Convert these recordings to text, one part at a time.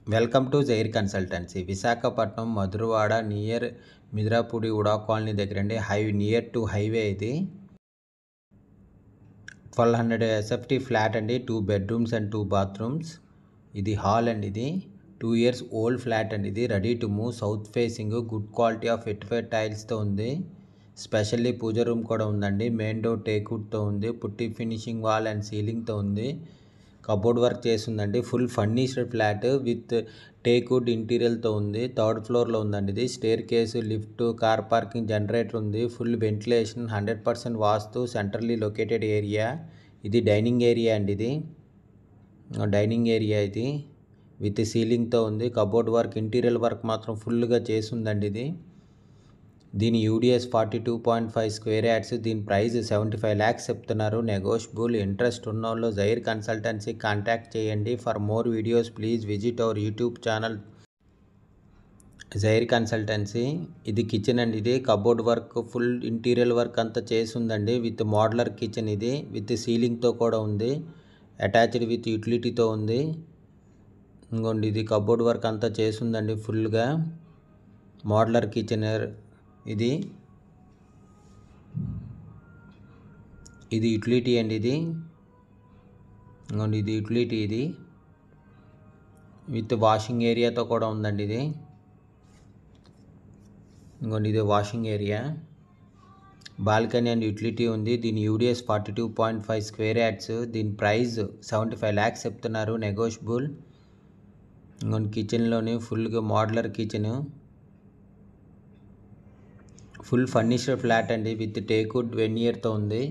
Welcome to Zair consultancy. Visakhapatnam Madhurawada near Midrapudi VUDA colony దగ్గరండి. Near to highway ఇది. 1200 SFT flat అండి. 2 bedrooms and 2 bathrooms. ఇది hall అండి. ఇది 2 years ఓల్డ్ ఫ్లాట్ అండి. ఇది ready to move, south facing, good quality of vitrified టైల్స్తో ఉంది. స్పెషల్లీ పూజ రూమ్ కూడా ఉందండి. మెయిన్ డోర్ టేక్వుడ్తో ఉంది. పుట్టి ఫినిషింగ్ వాల్ అండ్ సీలింగ్తో ఉంది. కబోర్డ్ వర్క్ చేసిందండి. Full furnished flat with teakwood ఇంటీరియర్తో ఉంది. 3rd ఫ్లోర్లో ఉందండి. ఇది staircase, lift, car parking, generator ఉంది. Full ventilation, 100% vastu, centrally located area. ఇది డైనింగ్ ఏరియా అండి. ఇది డైనింగ్ ఏరియా ఇది విత్ సీలింగ్తో ఉంది. కబోర్డ్ వర్క్, ఇంటీరియర్ వర్క్ మాత్రం ఫుల్గా చేసిందండి. ఇది దీని యూడిఎస్ 42.5 స్క్వేర్ యార్డ్స్. దీని ప్రైస్ 75 lakhs చెప్తున్నారు. నెగోషియబుల్. ఇంట్రెస్ట్ ఉన్నోళ్ళు జైర్ కన్సల్టెన్సీ కాంటాక్ట్ చేయండి. For more videos please visit our YouTube channel Zair consultancy. ఇది కిచెన్ అండి. ఇది cupboard work, full interior work అంతా చేసిందండి. విత్ మోడ్యులర్ కిచెన్ ఇది విత్ సీలింగ్తో కూడా ఉంది. అటాచ్డ్ విత్ యూటిలిటీతో ఉంది. ఇంకోండి ఇది కబోర్డ్ వర్క్ అంతా చేసిందండి ఫుల్గా. మోడ్యులర్ కిచెన్ ఇది యూటిలిటీ అండి. ఇది ఇంకోండి ఇది యూటిలిటీ. ఇది విత్ వాషింగ్ ఏరియాతో కూడా ఉందండి. ఇది ఇంకోండి ఇది washing area. Balcony and utility ఉంది. దీని యూడిఎస్ 42.5 స్క్వేర్ యార్డ్స్. దీని ప్రైస్ 75 lakhs చెప్తున్నారు. నెగోషియబుల్. ఇంకోండి కిచెన్లోని ఫుల్గా modular kitchen. Full furnished flat అండి విత్ టేక్వుడ్ వెనియర్తో ఉంది.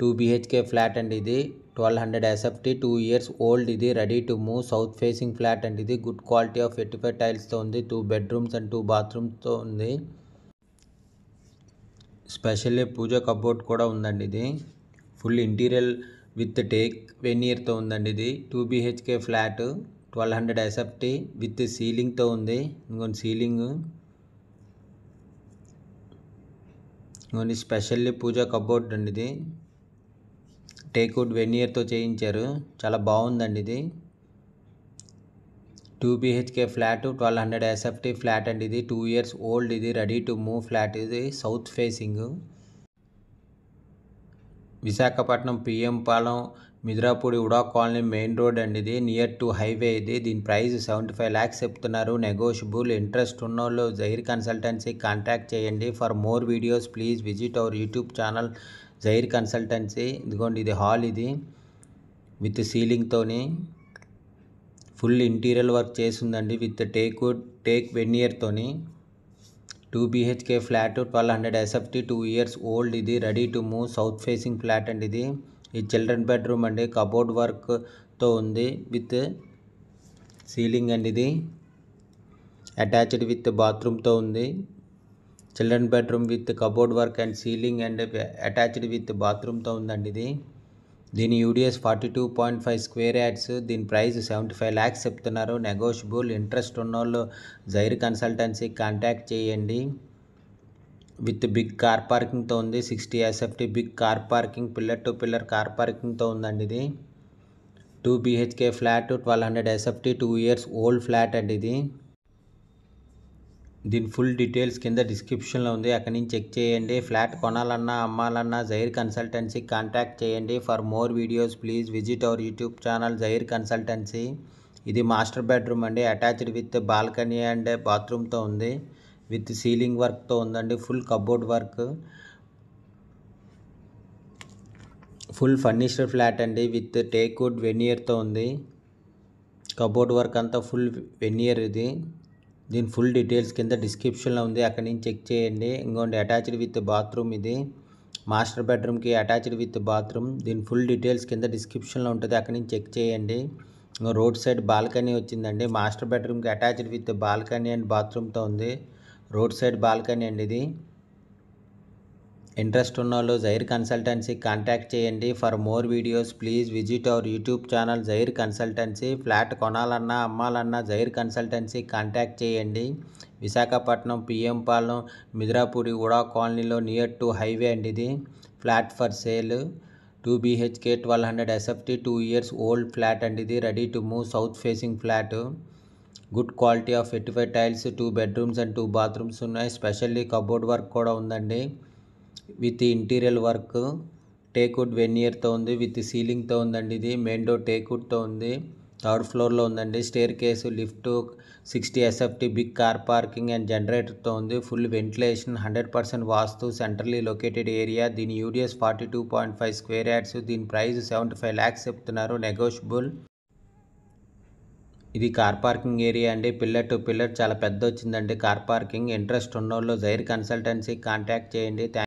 2 BHK ఫ్లాట్ అండి. ఇది 1200 SFT, 2 years ఓల్డ్. ఇది ready to move, south facing flat అండి. ఇది గుడ్ క్వాలిటీ ఆఫ్ ఎటిఫైడ్ టైల్స్తో ఉంది. 2 bedrooms అండ్ 2 bathrooms ఉంది. స్పెషల్లీ పూజ కబోర్డ్ కూడా ఉందండి. ఇది ఫుల్ ఇంటీరియర్ విత్ టేక్ వెనియర్తో ఉందండి. ఇది 2 BHK ఫ్లాట్, 1200 SFT విత్ సీలింగ్తో ఉంది. ఇంకొన్ని సీలింగ్, ఇంకొన్ని స్పెషల్లీ పూజ కబోర్డ్ అండి. ఇది టేక్వుడ్ వెనియర్తో చేయించారు. చాలా బాగుందండి. ఇది 2 BHK ఫ్లాట్, 1200 SFT ఫ్లాట్ అండి. ఇది 2 years ఓల్డ్. ఇది రెడీ టు మూవ్ ఫ్లాట్. ఇది south facing. Visakhapatnam PM Palem Midrapudi VUDA colony main road అండి. ఇది నియర్ టు హైవే. ఇది దీని ప్రైస్ 75 lakhs చెప్తున్నారు. నెగోషియబుల్. ఇంట్రెస్ట్ ఉన్నోళ్ళు జైర్ కన్సల్టెన్సీ కాంటాక్ట్ చేయండి. For more videos please visit our YouTube channel Zair consultancy. ఇదిగోండి ఇది హాల్. ఇది విత్ సీలింగ్తోని ఫుల్ ఇంటీరియర్ వర్క్ చేసిందండి విత్ టేక్ వెనియర్తోని. 2 BHK flat, 1200 SFT, 2 years old. ఇది ready to move, south facing flat అండి. ఇది చిల్డ్రన్ బెడ్రూమ్ అండి. కబోర్డ్ వర్క్తో ఉంది విత్ సీలింగ్ అండి. ఇది అటాచ్డ్ విత్ బాత్రూమ్తో ఉంది. Children bedroom with cupboard work and ceiling and attached with బాత్రూమ్తో ఉందండి. ఇది దీని యూడిఎస్ 42.5 స్క్వేర్ యార్డ్స్. దీని ప్రైస్ 75 lakhs చెప్తున్నారు. నెగోషియబుల్. ఇంట్రెస్ట్ ఉన్నోళ్ళు జైర్ కన్సల్టెన్సీ కాంటాక్ట్ చేయండి. విత్ బిగ్ కార్ పార్కింగ్తో ఉంది. 60 SFT big car parking, pillar to pillar car పార్కింగ్తో ఉందండి. ఇది 2 BHK flat, 1200 SFT, 2 years old flat అండి. ఇది దీని ఫుల్ డీటెయిల్స్ కింద డిస్క్రిప్షన్లో ఉంది. అక్కడి నుంచి చెక్ చేయండి. ఫ్లాట్ కొనాలన్నా అమ్మాలన్నా జైర్ కన్సల్టెన్సీ కాంటాక్ట్ చేయండి. For more videos please visit our YouTube channel Zair consultancy. ఇది మాస్టర్ బెడ్రూమ్ అండి. అటాచ్డ్ విత్ బాల్కనీ అండ్ బాత్రూమ్తో ఉంది. విత్ సీలింగ్ వర్క్తో ఉందండి. Full cupboard work. Full furnished flat అండి విత్ టేక్వుడ్ వెనియర్తో ఉంది. కబోర్డ్ వర్క్ అంతా ఫుల్ వెనియర్. ఇది దీని ఫుల్ డీటెయిల్స్ కింద డిస్క్రిప్షన్లో ఉంది. అక్కడి నుంచి చెక్ చేయండి. ఇంకోండి అటాచ్డ్ విత్ బాత్రూమ్. ఇది మాస్టర్ బెడ్రూమ్కి అటాచ్డ్ విత్ బాత్రూమ్. దీని ఫుల్ డీటెయిల్స్ కింద డిస్క్రిప్షన్లో ఉంటుంది. అక్కడి నుంచి చెక్ చేయండి. ఇంకో రోడ్ సైడ్ బాల్కనీ వచ్చిందండి. మాస్టర్ బెడ్రూమ్కి అటాచ్డ్ విత్ బాల్కనీ అండ్ బాత్రూమ్తో ఉంది. రోడ్ సైడ్ బాల్కనీ అండి. ఇది ఇంట్రెస్ట్ ఉన్నోళ్ళు జైర్ కన్సల్టెన్సీ కాంటాక్ట్ చేయండి. For more videos please visit our YouTube channel Zair consultancy. Flat కొనాలన్నా అమ్మాలన్నా జైర్ కన్సల్టెన్సీ కాంటాక్ట్ చేయండి. విశాఖపట్నం PM పాలెం మిద్రాపూడి ఉడా కాలనీలో నియర్ టు హైవే అండి. ఇది flat for sale. 2 BHK 1200 SFT 2 years old flat అండి. ఇది ready to move, south facing flat. Good quality of 85 tiles, 2 bedrooms and 2 bathrooms ఉన్నాయి. Specially cupboard work కూడా ఉందండి. విత్ ఇంటీరియర్ వర్క్ టేక్వుడ్ వెనియర్తో ఉంది. With సీలింగ్తో ఉందండి. ఇది మెయిన్ డోర్ టేక్వుడ్తో ఉంది. 3rd ఫ్లోర్లో ఉందండి. Staircase, lift, 60 SFT big car parking and జనరేటర్తో ఉంది. Full ventilation, 100% vastu, centrally located area. దీని యూడిఎస్ 42.5 స్క్వేర్ యార్డ్స్. దీని ప్రైస్ 75 lakhs చెప్తున్నారు, నెగోషియబుల్. ఇది కార్ పార్కింగ్ ఏరియా అండి. పిల్లర్ టు పిల్లర్ చాలా పెద్ద వచ్చిందండి కార్ పార్కింగ్. ఇంట్రెస్ట్ ఉన్నోళ్ళు జైర్ కన్సల్టెన్సీ కాంటాక్ట్ చేయండి.